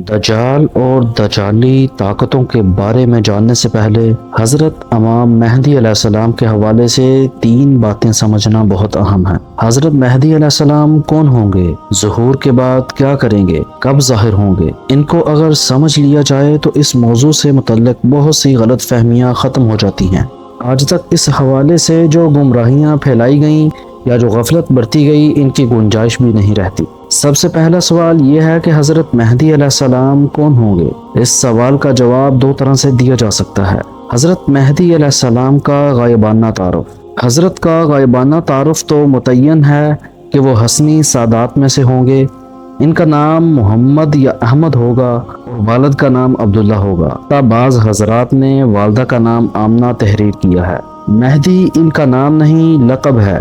دجال اور دجالی طاقتوں کے بارے میں جاننے سے پہلے حضرت امام مہدی علیہ السلام کے حوالے سے 3 باتیں سمجھنا بہت اہم ہے۔ حضرت مہدی علیہ السلام کون ہوں گے، ظہور کے بعد کیا کریں گے، کب ظاہر ہوں گے؟ ان کو اگر سمجھ لیا جائے تو اس موضوع سے متعلق بہت سی غلط فہمیاں ختم ہو جاتی ہیں۔ آج تک اس حوالے سے جو گمراہیاں پھیلائی گئیں یا جو غفلت برتی گئی، ان کی گنجائش بھی نہیں رہتی۔ سب سے پہلا سوال یہ ہے کہ حضرت مہدی علیہ السلام کون ہوں گے؟ اس سوال کا جواب 2 طرح سے دیا جا سکتا ہے۔ حضرت مہدی علیہ السلام کا غائبانہ تعارف۔ حضرت کا غائبانہ تعارف تو متعین ہے کہ وہ حسنی سادات میں سے ہوں گے۔ ان کا نام محمد یا احمد ہوگا اور والد کا نام عبداللہ ہوگا۔ بعض حضرات نے والدہ کا نام آمنہ تحریر کیا ہے۔ مہدی ان کا نام نہیں، لقب ہے۔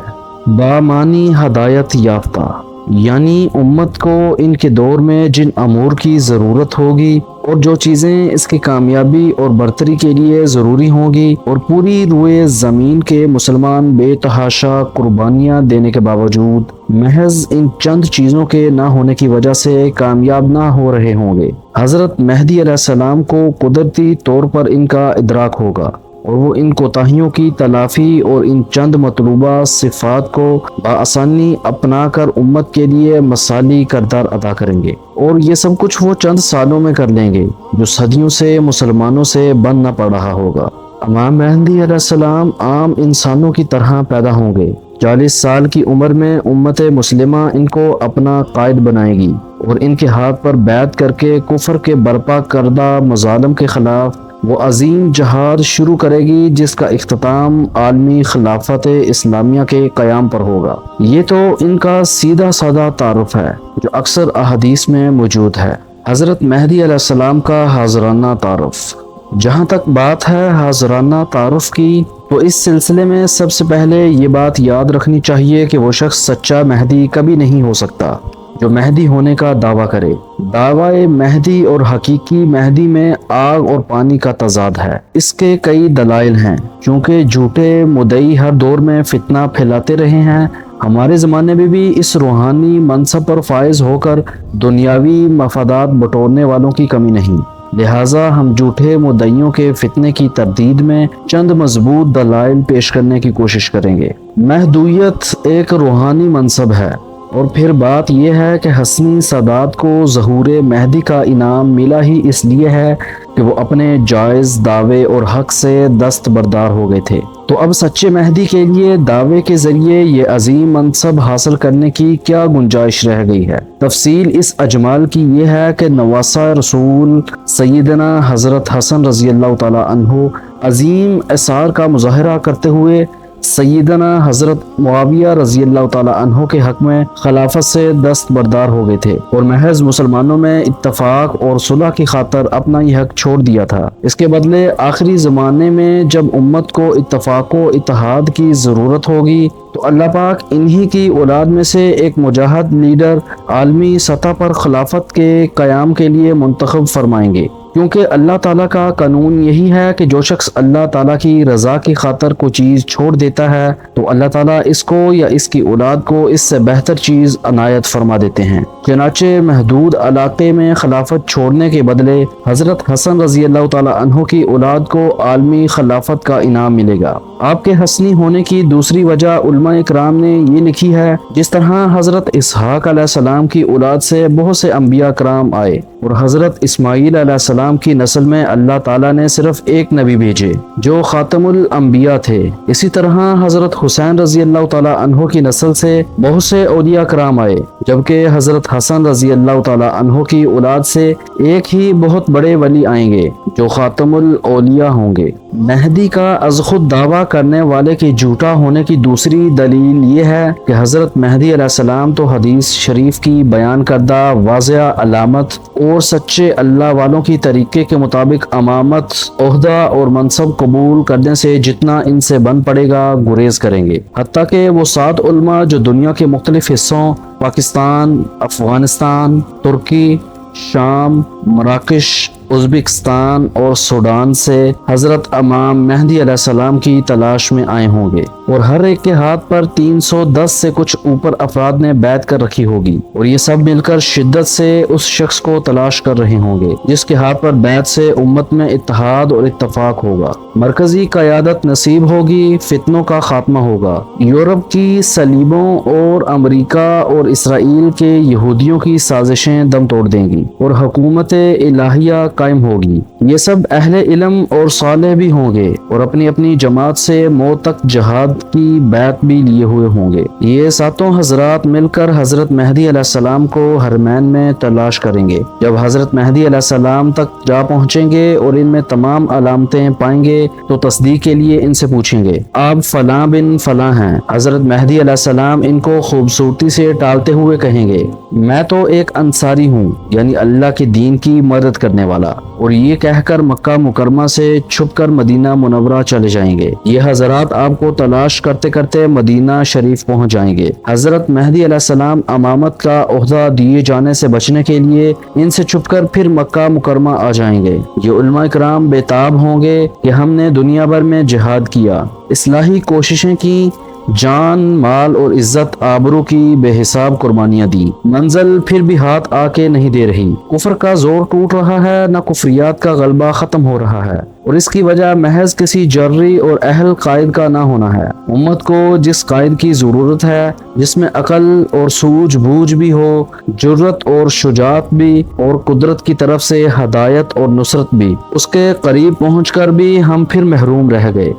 بامانی ہدایت یافتہ، یعنی امت کو ان کے دور میں جن امور کی ضرورت ہوگی اور جو چیزیں اس کی کامیابی اور برتری کے لیے ضروری ہوں گی، اور پوری روئے زمین کے مسلمان بے تحاشا قربانیاں دینے کے باوجود محض ان چند چیزوں کے نہ ہونے کی وجہ سے کامیاب نہ ہو رہے ہوں گے، حضرت مہدی علیہ السلام کو قدرتی طور پر ان کا ادراک ہوگا اور وہ ان کوتاہیوں کی تلافی اور ان چند مطلوبہ صفات کو بآسانی اپنا کر امت کے لیے مثالی کردار ادا کریں گے، اور یہ سب کچھ وہ چند سالوں میں کر لیں گے جو صدیوں سے مسلمانوں سے بن نہ پڑ رہا ہوگا۔ امام مہدی علیہ السلام عام انسانوں کی طرح پیدا ہوں گے۔ 40 سال کی عمر میں امت مسلمہ ان کو اپنا قائد بنائے گی اور ان کے ہاتھ پر بیعت کر کے کفر کے برپا کردہ مظالم کے خلاف وہ عظیم جہاد شروع کرے گی، جس کا اختتام عالمی خلافت اسلامیہ کے قیام پر ہوگا۔ یہ تو ان کا سیدھا سادہ تعارف ہے جو اکثر احادیث میں موجود ہے۔ حضرت مہدی علیہ السلام کا حاضرانہ تعارف۔ جہاں تک بات ہے حاضرانہ تعارف کی، تو اس سلسلے میں سب سے پہلے یہ بات یاد رکھنی چاہیے کہ وہ شخص سچا مہدی کبھی نہیں ہو سکتا جو مہدی ہونے کا دعویٰ کرے۔ دعوی مہدی اور حقیقی مہدی میں آگ اور پانی کا تضاد ہے۔ اس کے کئی دلائل ہیں، چونکہ جھوٹے مدعی ہر دور میں فتنہ پھیلاتے رہے ہیں۔ ہمارے زمانے میں بھی اس روحانی منصب پر فائز ہو کر دنیاوی مفادات بٹورنے والوں کی کمی نہیں۔ لہٰذا ہم جھوٹے مدعیوں کے فتنے کی تردید میں چند مضبوط دلائل پیش کرنے کی کوشش کریں گے۔ مہدویت ایک روحانی منصب ہے، اور پھر بات یہ ہے کہ حسنی سادات کو ظہور مہدی کا انعام ملا ہی اس لیے ہے کہ وہ اپنے جائز دعوے اور حق سے دستبردار ہو گئے تھے۔ تو اب سچے مہدی کے لیے دعوے کے ذریعے یہ عظیم منصب حاصل کرنے کی کیا گنجائش رہ گئی ہے؟ تفصیل اس اجمال کی یہ ہے کہ نواسہ رسول سیدنا حضرت حسن رضی اللہ تعالی عنہ عظیم اثار کا مظاہرہ کرتے ہوئے سیدنا حضرت معاویہ رضی اللہ تعالی عنہ کے حق میں خلافت سے دستبردار ہو گئے تھے، اور محض مسلمانوں میں اتفاق اور صلح کی خاطر اپنا یہ حق چھوڑ دیا تھا۔ اس کے بدلے آخری زمانے میں جب امت کو اتفاق و اتحاد کی ضرورت ہوگی تو اللہ پاک انہی کی اولاد میں سے ایک مجاہد لیڈر عالمی سطح پر خلافت کے قیام کے لیے منتخب فرمائیں گے، کیونکہ اللہ تعالیٰ کا قانون یہی ہے کہ جو شخص اللہ تعالیٰ کی رضا کی خاطر کوئی چیز چھوڑ دیتا ہے تو اللہ تعالیٰ اس کو یا اس کی اولاد کو اس سے بہتر چیز عنایت فرما دیتے ہیں۔ چنانچہ محدود علاقے میں خلافت چھوڑنے کے بدلے حضرت حسن رضی اللہ تعالیٰ عنہ کی اولاد کو عالمی خلافت کا انعام ملے گا۔ آپ کے حسنی ہونے کی دوسری وجہ علماء اکرام نے یہ لکھی ہے، جس طرح حضرت اسحاق علیہ السلام کی اولاد سے بہت سے انبیاء کرام آئے اور حضرت اسماعیل علیہ السلام کی نسل میں اللہ تعالیٰ نے صرف ایک نبی بھیجے جو خاتم الانبیاء تھے۔ اسی طرح حضرت حسین رضی اللہ تعالیٰ عنہ کی نسل سے بہت سے اولیاء کرام آئے، جبکہ حضرت حسن رضی اللہ تعالیٰ عنہ کی اولاد سے ایک ہی بہت بڑے ولی آئیں گے جو خاتم الاولیاء ہوں گے۔ مہدی کا از خود دعویٰ کرنے والے کے جھوٹا ہونے کی دوسری دلیل یہ ہے کہ حضرت مہدی علیہ السلام تو حدیث شریف کی بیان کردہ واضح علامت اور سچے اللہ والوں کی طریقے کے مطابق امامت، عہدہ اور منصب قبول کرنے سے جتنا ان سے بن پڑے گا گریز کریں گے۔ حتیٰ کہ وہ 7 علماء جو دنیا کے مختلف حصوں پاکستان، افغانستان، ترکی، شام، مراکش، ازبکستان اور سوڈان سے حضرت امام مہدی علیہ السلام کی تلاش میں آئے ہوں گے، اور ہر ایک کے ہاتھ پر 310 سے کچھ اوپر افراد نے بیعت کر رکھی ہوگی، اور یہ سب مل کر شدت سے اس شخص کو تلاش کر رہے ہوں گے جس کے ہاتھ پر بیعت سے امت میں اتحاد اور اتفاق ہوگا، مرکزی قیادت نصیب ہوگی، فتنوں کا خاتمہ ہوگا، یورپ کی صلیبوں اور امریکہ اور اسرائیل کے یہودیوں کی سازشیں دم توڑ دیں گی، اور حکومت الہیہ قائم ہوگی۔ یہ سب اہل علم اور صالح بھی ہوں گے، اور اپنی اپنی جماعت سے موت تک جہاد کی بیعت بھی لیے ہوئے ہوں گے۔ یہ ساتوں حضرات مل کر حضرت مہدی علیہ السلام کو حرمین میں تلاش کریں گے۔ جب حضرت مہدی علیہ السلام تک جا پہنچیں گے اور ان میں تمام علامتیں پائیں گے تو تصدیق کے لیے ان سے پوچھیں گے، آپ فلاں بن فلاں ہیں؟ حضرت مہدی علیہ السلام ان کو خوبصورتی سے ٹالتے ہوئے کہیں گے، میں تو ایک انصاری ہوں، یعنی اللہ کے دین کی مدد کرنے والا، اور یہ کہہ کر مکہ مکرمہ سے چھپ کر مدینہ منورہ چلے جائیں گے۔ یہ حضرات آپ کو تلاش کرتے کرتے مدینہ شریف پہنچ جائیں گے۔ حضرت مہدی علیہ السلام امامت کا عہدہ دیے جانے سے بچنے کے لیے ان سے چھپ کر پھر مکہ مکرمہ آ جائیں گے۔ یہ علماء کرام بےتاب ہوں گے کہ ہم نے دنیا بھر میں جہاد کیا، اصلاحی کوششیں کی، جان مال اور عزت آبرو کی بے حساب قربانیاں دی، منزل پھر بھی ہاتھ آ کے نہیں دے رہی، کفر کا زور ٹوٹ رہا ہے، نہ کفریات کا غلبہ ختم ہو رہا ہے، اور اس کی وجہ محض کسی جرری اور اہل قائد کا نہ ہونا ہے۔ امت کو جس قائد کی ضرورت ہے جس میں عقل اور سوجھ بوجھ بھی ہو، جرت اور شجاعت بھی، اور قدرت کی طرف سے ہدایت اور نصرت بھی، اس کے قریب پہنچ کر بھی ہم پھر محروم رہ گئے۔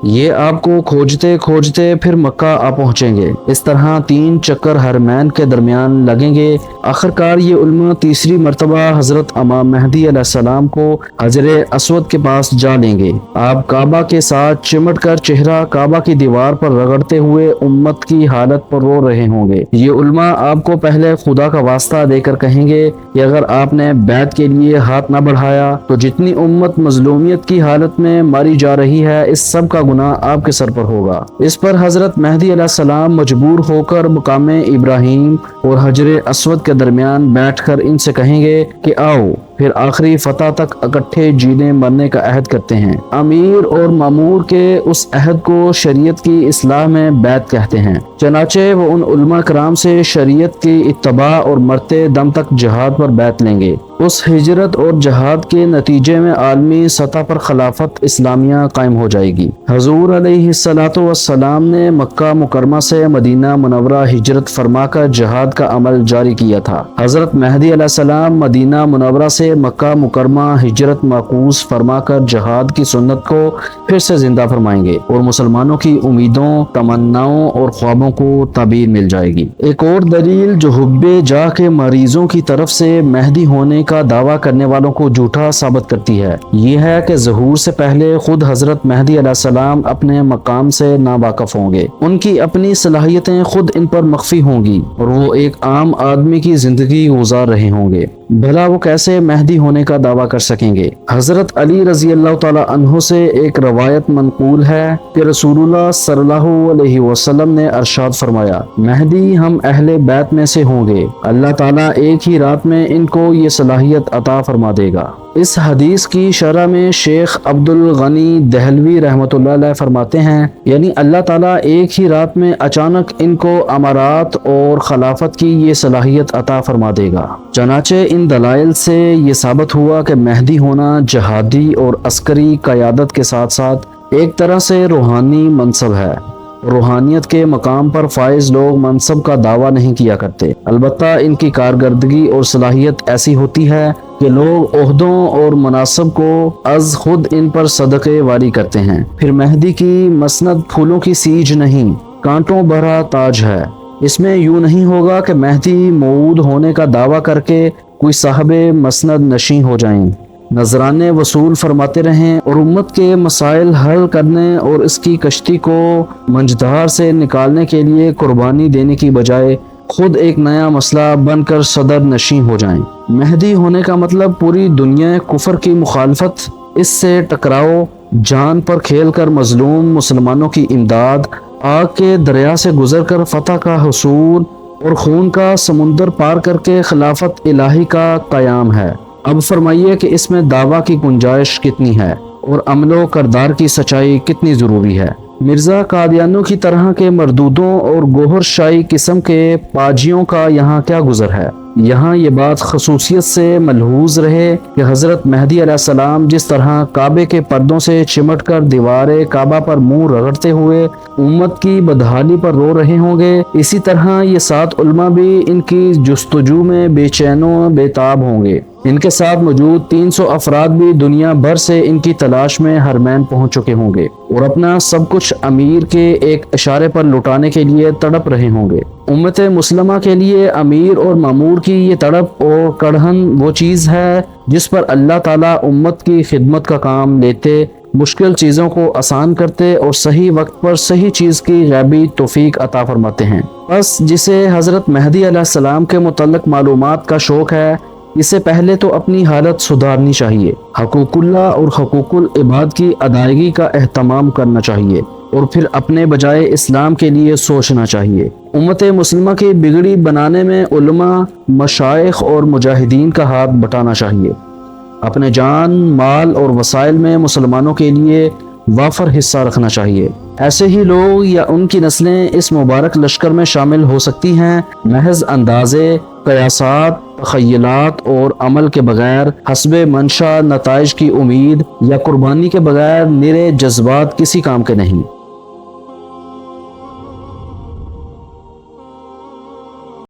یہ آپ کو کھوجتے کھوجتے پھر مکہ آ پہنچیں گے۔ اس طرح 3 چکر حرمین کے درمیان لگیں گے۔ آخرکار یہ علماء تیسری مرتبہ حضرت امام مہدی علیہ السلام کو حجر اسود کے پاس جا لیں گے۔ آپ کعبہ کے ساتھ چمٹ کر چہرہ کعبہ کی دیوار پر رگڑتے ہوئے امت کی حالت پر رو رہے ہوں گے۔ یہ علماء آپ کو پہلے خدا کا واسطہ دے کر کہیں گے کہ اگر آپ نے بیعت کے لیے ہاتھ نہ بڑھایا تو جتنی امت مظلومیت کی حالت میں ماری جا رہی ہے، اس سب کا گناہ آپ کے سر پر ہوگا۔ اس پر حضرت مہدی علیہ السلام مجبور ہو کر مقام ابراہیم اور حجر اسود کے درمیان بیٹھ کر ان سے کہیں گے کہ آؤ پھر آخری فتح تک اکٹھے جینے مرنے کا عہد کرتے ہیں۔ امیر اور مامور کے اس عہد کو شریعت کی اصلاح میں بیعت کہتے ہیں۔ چنانچہ وہ ان علماء کرام سے شریعت کی اتباع اور مرتے دم تک جہاد پر بیعت لیں گے۔ اس ہجرت اور جہاد کے نتیجے میں عالمی سطح پر خلافت اسلامیہ قائم ہو جائے گی۔ حضور علیہ الصلوۃ والسلام نے مکہ مکرمہ سے مدینہ منورہ ہجرت فرما کر جہاد کا عمل جاری کیا تھا۔ حضرت مہدی علیہ السلام مدینہ منورہ سے مکہ مکرمہ ہجرت معکوس فرما کر جہاد کی سنت کو پھر سے زندہ فرمائیں گے، اور مسلمانوں کی امیدوں، تمناؤں اور خوابوں کو تعبیر مل جائے گی۔ ایک اور دلیل جو حب جاہ کے مریضوں کی طرف سے مہدی ہونے کا دعویٰ کرنے والوں کو جھوٹا ثابت کرتی ہے، یہ ہے کہ ظہور سے پہلے خود حضرت مہدی علیہ السلام اپنے مقام سے ناواقف ہوں گے، ان کی اپنی صلاحیتیں خود ان پر مخفی ہوں گی، اور وہ ایک عام آدمی کی زندگی گزار رہے ہوں گے۔ بھلا وہ کیسے مہدی ہونے کا دعویٰ کر سکیں گے؟ حضرت علی رضی اللہ تعالی عنہ سے ایک روایت منقول ہے کہ رسول اللہ صلی اللہ علیہ وسلم نے ارشاد فرمایا، مہدی ہم اہل بیت میں سے ہوں گے، اللہ تعالیٰ ایک ہی رات میں ان کو یہ صلاحیت عطا فرما دے گا۔ اس حدیث کی شرح میں شیخ عبد الغنی دہلوی رحمۃ اللہ علیہ فرماتے ہیں، یعنی اللہ تعالیٰ ایک ہی رات میں اچانک ان کو امارات اور خلافت کی یہ صلاحیت عطا فرما دے گا۔ چنانچہ ان دلائل سے یہ ثابت ہوا کہ مہدی ہونا جہادی اور عسکری قیادت کے ساتھ ساتھ ایک طرح سے روحانی منصب ہے۔ روحانیت کے مقام پر فائز لوگ منصب کا دعویٰ نہیں کیا کرتے، البتہ ان کی کارکردگی اور صلاحیت ایسی ہوتی ہے کہ لوگ عہدوں اور مناصب کو از خود ان پر صدقے واری کرتے ہیں۔ پھر مہدی کی مسند پھولوں کی سیج نہیں، کانٹوں بھرا تاج ہے۔ اس میں یوں نہیں ہوگا کہ مہدی موعود ہونے کا دعویٰ کر کے کوئی صاحب مسند نشین ہو جائیں، نذرانے وصول فرماتے رہیں اور امت کے مسائل حل کرنے اور اس کی کشتی کو منجدار سے نکالنے کے لیے قربانی دینے کی بجائے خود ایک نیا مسئلہ بن کر صدر نشین ہو جائیں۔ مہدی ہونے کا مطلب پوری دنیا کفر کی مخالفت، اس سے ٹکراؤ، جان پر کھیل کر مظلوم مسلمانوں کی امداد، آگ کے دریا سے گزر کر فتح کا حصول اور خون کا سمندر پار کر کے خلافت الہی کا قیام ہے۔ اب فرمائیے کہ اس میں دعویٰ کی گنجائش کتنی ہے اور عمل و کردار کی سچائی کتنی ضروری ہے۔ مرزا قادیانیوں کی طرح کے مردودوں اور گوہر شاہی قسم کے پاجیوں کا یہاں کیا گزر ہے؟ یہاں یہ بات خصوصیت سے ملحوظ رہے کہ حضرت مہدی علیہ السلام جس طرح کعبے کے پردوں سے چمٹ کر دیوار کعبہ پر منہ رگڑتے ہوئے امت کی بدحالی پر رو رہے ہوں گے، اسی طرح یہ 7 علماء بھی ان کی جستجو میں بے چین و بے تاب ہوں گے۔ ان کے ساتھ موجود 300 افراد بھی دنیا بھر سے ان کی تلاش میں حرمین پہنچ چکے ہوں گے اور اپنا سب کچھ امیر کے ایک اشارے پر لوٹانے کے لیے تڑپ رہے ہوں گے۔ امت مسلمہ کے لیے امیر اور مامور کی یہ تڑپ اور کڑہن وہ چیز ہے جس پر اللہ تعالیٰ امت کی خدمت کا کام لیتے، مشکل چیزوں کو آسان کرتے اور صحیح وقت پر صحیح چیز کی غیبی توفیق عطا فرماتے ہیں۔ بس جسے حضرت مہدی علیہ السلام کے متعلق معلومات کا شوق ہے، اس سے پہلے تو اپنی حالت سدھارنی چاہیے، حقوق اللہ اور حقوق العباد کی ادائیگی کا اہتمام کرنا چاہیے اور پھر اپنے بجائے اسلام کے لیے سوچنا چاہیے۔ امت مسلمہ کی بگڑی بنانے میں علماء، مشائخ اور مجاہدین کا ہاتھ بٹانا چاہیے۔ اپنے جان، مال اور وسائل میں مسلمانوں کے لیے وافر حصہ رکھنا چاہیے۔ ایسے ہی لوگ یا ان کی نسلیں اس مبارک لشکر میں شامل ہو سکتی ہیں محض اندازے، قیاسات، تخیلات اور عمل کے بغیر، حسب منشا نتائج کی امید یا قربانی کے بغیر نرے جذبات کسی کام کے نہیں۔